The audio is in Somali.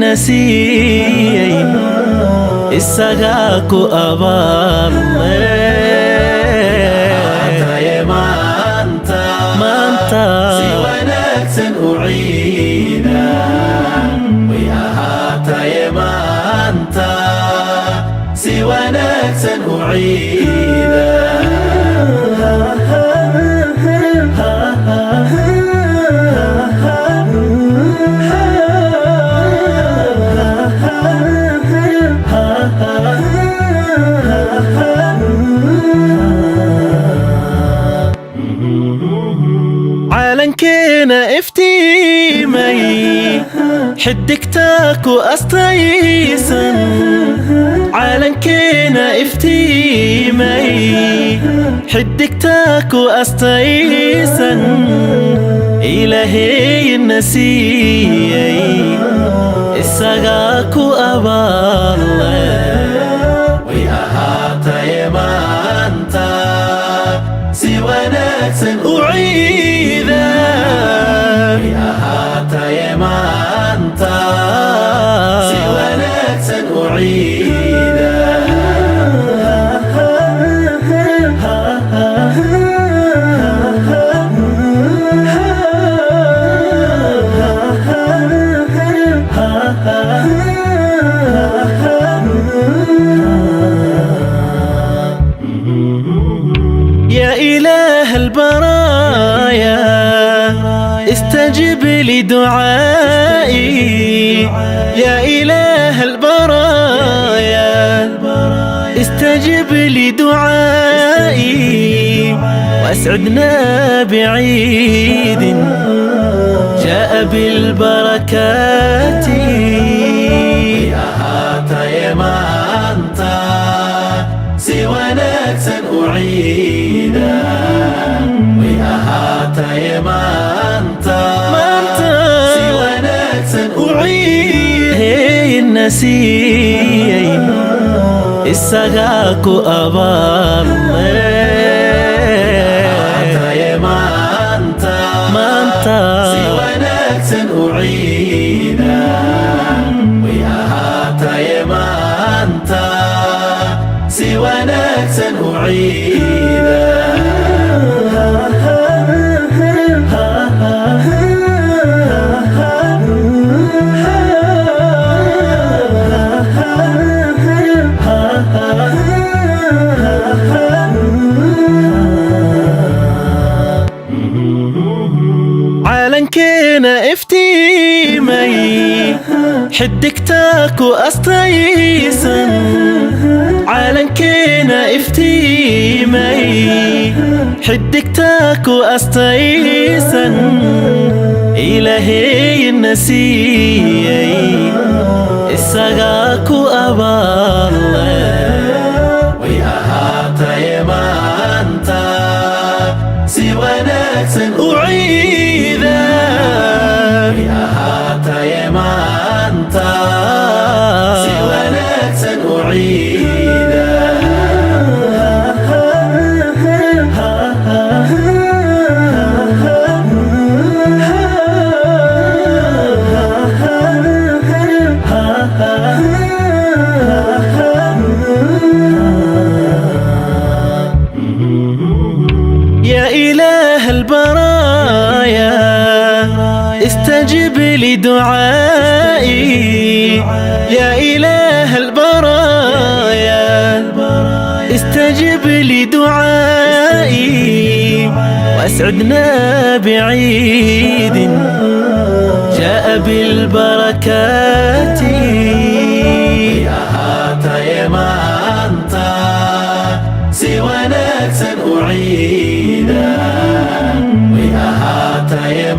nasiiyey isagaa ku abaalmarinaya maanta si wanaagsan u ciida way ahaataye maanta si wanaagsan u ciida calankeena iftiimay xidigtaa ku astaysan calankeena iftiimay xidigtaa ku astaysan ilaahayna siiyey isagaa ku abaalmarinaya way ahaataye maanta si wanaagsan u ciida way ahaataye maanta si wanaagsan u ciida يا إله البرايا استجب لدعائي يا إله البرايا استجب لدعائي واسعدنا بعيد جاء بالبركات يا هاتاي مانتا si wanaagsan u ciida way ahaataye maanta si wanaagsan u ciida nasiiyey isagaa ku abaalmarinaya maanta si wanaagsan u ciida way ahaataye maanta si wanaagsan u ciida calankeena iftiimay xidigtaa ku astaysan calankeena iftiimay xidigtaa ku astaysan ilaahayna siiyey isagaa ku abaalmarinaya way ahaataye maanta si wanaagsan u ciida way ahaataye maanta si wanaagsan u ciida يا إله البرايا استجب لدعائي يا إله البرايا استجب لدعائي واسعدنا بعيد جاء بالبركات يا هاتاي مانتا si wanaagsan u ciida way ahaataye